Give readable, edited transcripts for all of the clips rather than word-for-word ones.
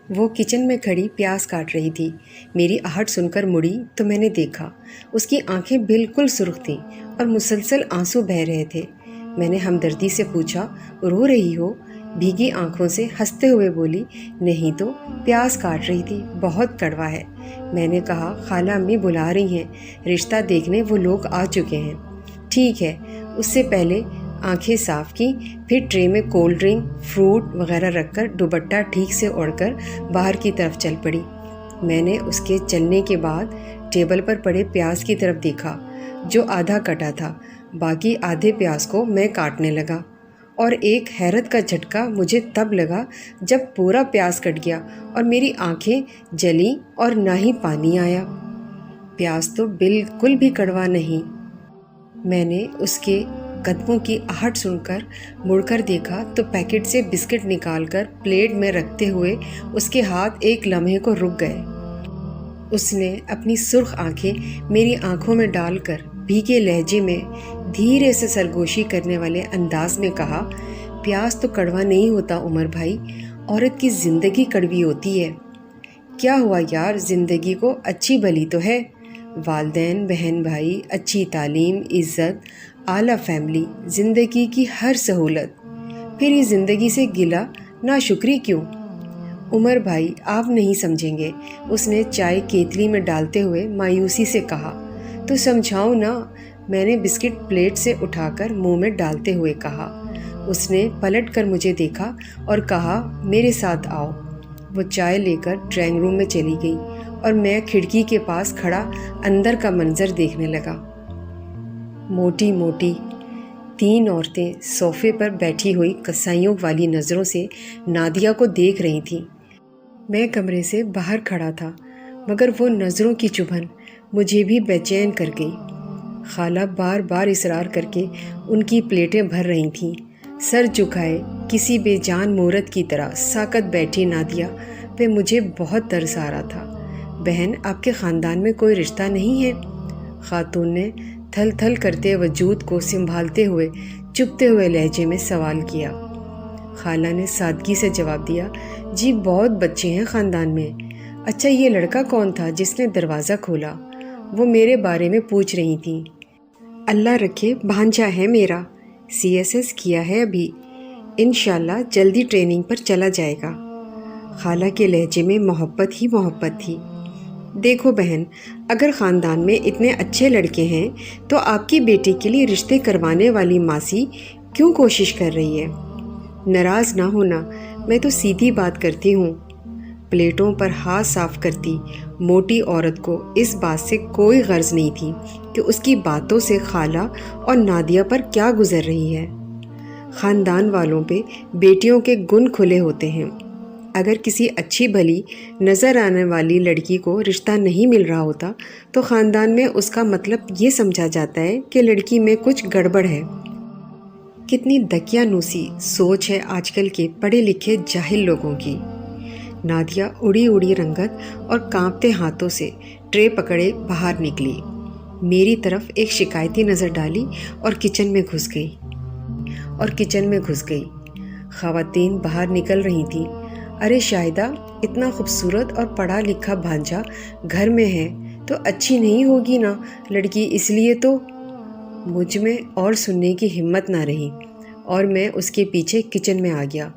وہ کچن میں کھڑی پیاز کاٹ رہی تھی۔ میری آہٹ سن کر مڑی تو میں نے دیکھا اس کی آنکھیں بالکل سرخ تھیں اور مسلسل آنسو بہہ رہے تھے۔ میں نے ہمدردی سے پوچھا، رو رہی ہو؟ بھیگی آنکھوں سے ہنستے ہوئے بولی، نہیں تو پیاز کاٹ رہی تھی، بہت کڑوا ہے۔ میں نے کہا، خالہ امی بلا رہی ہیں، رشتہ دیکھنے وہ لوگ آ چکے ہیں۔ ٹھیک ہے۔ اس سے پہلے آنکھیں صاف کی، پھر ٹرے میں کولڈ ڈرنک، فروٹ وغیرہ رکھ کر دوپٹہ ٹھیک سے اوڑھ کر باہر کی طرف چل پڑی۔ میں نے اس کے چلنے کے بعد ٹیبل پر پڑے پیاز کی طرف دیکھا جو آدھا کٹا تھا، باقی آدھے پیاز کو میں کاٹنے لگا، اور ایک حیرت کا جھٹکا مجھے تب لگا جب پورا پیاز کٹ گیا اور میری آنکھیں جلیں اور نہ ہی پانی آیا۔ پیاز تو بالکل بھی کڑوا نہیں۔ میں نے اس کے قدموں کی آہٹ سن کر مڑ کر دیکھا تو پیکٹ سے بسکٹ نکال کر پلیٹ میں رکھتے ہوئے اس کے ہاتھ ایک لمحے کو رک گئے۔ اس نے اپنی سرخ آنکھیں میری آنکھوں میں ڈال کر بھیگے لہجے میں دھیرے سے سرگوشی کرنے والے انداز میں کہا، پیاز تو کڑوا نہیں ہوتا عمر بھائی، عورت کی زندگی کڑوی ہوتی ہے۔ کیا ہوا یار، زندگی کو اچھی بھلی تو ہے، والدین، بہن بھائی، اچھی تعلیم، عزت، اعلیٰ فیملی، زندگی کی ہر سہولت، پھر یہ زندگی سے گلہ ناشکری کیوں؟ عمر بھائی آپ نہیں سمجھیں گے، اس نے چائے کیتلی میں ڈالتے ہوئے مایوسی سے کہا۔ تو سمجھاؤں نا، میں نے بسکٹ پلیٹ سے اٹھا کر منہ میں ڈالتے ہوئے کہا۔ اس نے پلٹ کر مجھے دیکھا اور کہا، میرے ساتھ آؤ۔ وہ چائے لے کر ڈرائنگ روم میں چلی گئی اور میں کھڑکی کے پاس کھڑا اندر کا منظر دیکھنے لگا۔ موٹی موٹی تین عورتیں صوفے پر بیٹھی ہوئی کسائیوں والی نظروں سے نادیہ کو دیکھ رہی تھیں۔ میں کمرے سے باہر کھڑا تھا، مگر وہ نظروں کی چبھن مجھے بھی بے چین کر گئی۔ خالہ بار بار اصرار کر کے ان کی پلیٹیں بھر رہی تھیں۔ سر جھکائے کسی بے جان مورت کی طرح ساکت بیٹھی نادیہ پہ مجھے بہت ترس آ رہا تھا۔ بہن، آپ کے خاندان میں کوئی رشتہ نہیں ہے؟ خاتون نے تھل تھل کرتے وجود کو سنبھالتے ہوئے چبھتے ہوئے لہجے میں سوال کیا۔ خالہ نے سادگی سے جواب دیا، جی بہت بچے ہیں خاندان میں۔ اچھا، یہ لڑکا کون تھا جس نے دروازہ کھولا؟ وہ میرے بارے میں پوچھ رہی تھیں۔ اللہ رکھے، بھانجا ہے میرا، CSS کیا ہے ابھی، انشاءاللہ جلدی ٹریننگ پر چلا جائے گا۔ خالہ کے لہجے میں محبت ہی محبت تھی۔ دیکھو بہن، اگر خاندان میں اتنے اچھے لڑکے ہیں تو آپ کی بیٹی کے لیے رشتے کروانے والی ماسی کیوں کوشش کر رہی ہے؟ ناراض نہ ہونا، میں تو سیدھی بات کرتی ہوں۔ پلیٹوں پر ہاتھ صاف کرتی موٹی عورت کو اس بات سے کوئی غرض نہیں تھی کہ اس کی باتوں سے خالہ اور نادیہ پر کیا گزر رہی ہے۔ خاندان والوں پہ بیٹیوں کے گن کھلے ہوتے ہیں۔ اگر کسی اچھی بھلی نظر آنے والی لڑکی کو رشتہ نہیں مل رہا ہوتا تو خاندان میں اس کا مطلب یہ سمجھا جاتا ہے کہ لڑکی میں کچھ گڑبڑ ہے۔ کتنی دقیانوسی سوچ ہے آج کل کے پڑھے لکھے جاہل لوگوں کی۔ نادیہ اڑی اڑی رنگت اور کانپتے ہاتھوں سے ٹرے پکڑے باہر نکلی، میری طرف ایک شکایتی نظر ڈالی اور کچن میں گھس گئی۔ خواتین باہر نکل رہی تھیں۔ ارے شاہدہ، اتنا خوبصورت اور پڑھا لکھا بھانجا گھر میں ہے تو اچھی نہیں ہوگی نا لڑکی، اس لیے تو مجھ میں اور سننے کی ہمت نہ رہی اور میں اس کے پیچھے کچن میں آ گیا۔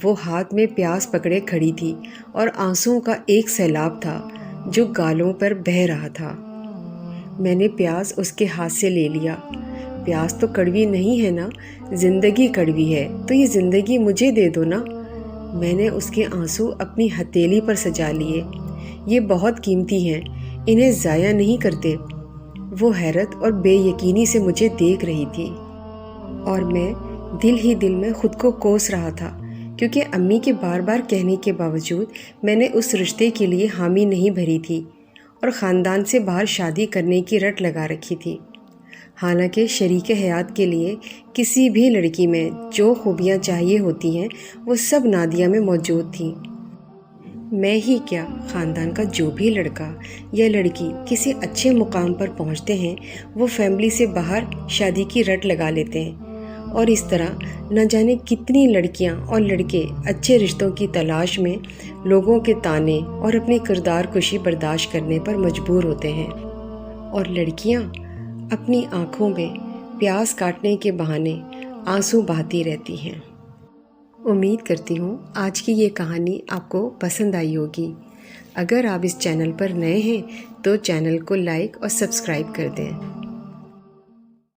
وہ ہاتھ میں پیاز پکڑے کھڑی تھی اور آنسوؤں کا ایک سیلاب تھا جو گالوں پر بہہ رہا تھا۔ میں نے پیاز اس کے ہاتھ سے لے لیا۔ پیاز تو کڑوی نہیں ہے نا، زندگی کڑوی ہے، تو یہ زندگی مجھے دے دو نا۔ میں نے اس کے آنسو اپنی ہتھیلی پر سجا لیے۔ یہ بہت قیمتی ہیں، انہیں ضائع نہیں کرتے۔ وہ حیرت اور بے یقینی سے مجھے دیکھ رہی تھی اور میں دل ہی دل میں خود کو کوس رہا تھا، کیونکہ امی کے بار بار کہنے کے باوجود میں نے اس رشتے کے لیے حامی نہیں بھری تھی اور خاندان سے باہر شادی کرنے کی رٹ لگا رکھی تھی۔ حالانکہ شریک حیات کے لیے کسی بھی لڑکی میں جو خوبیاں چاہیے ہوتی ہیں وہ سب نادیہ میں موجود تھیں۔ میں ہی کیا، خاندان کا جو بھی لڑکا یا لڑکی کسی اچھے مقام پر پہنچتے ہیں وہ فیملی سے باہر شادی کی رٹ لگا لیتے ہیں اور اس طرح نہ جانے کتنی لڑکیاں اور لڑکے اچھے رشتوں کی تلاش میں لوگوں کے طعنے اور اپنی کردار کشی برداشت کرنے پر مجبور ہوتے ہیں، اور لڑکیاں اپنی آنکھوں میں پیاس کاٹنے کے بہانے آنسو بہاتی رہتی ہیں۔ امید کرتی ہوں آج کی یہ کہانی آپ کو پسند آئی ہوگی۔ اگر آپ اس چینل پر نئے ہیں تو چینل کو لائک اور سبسکرائب کر دیں۔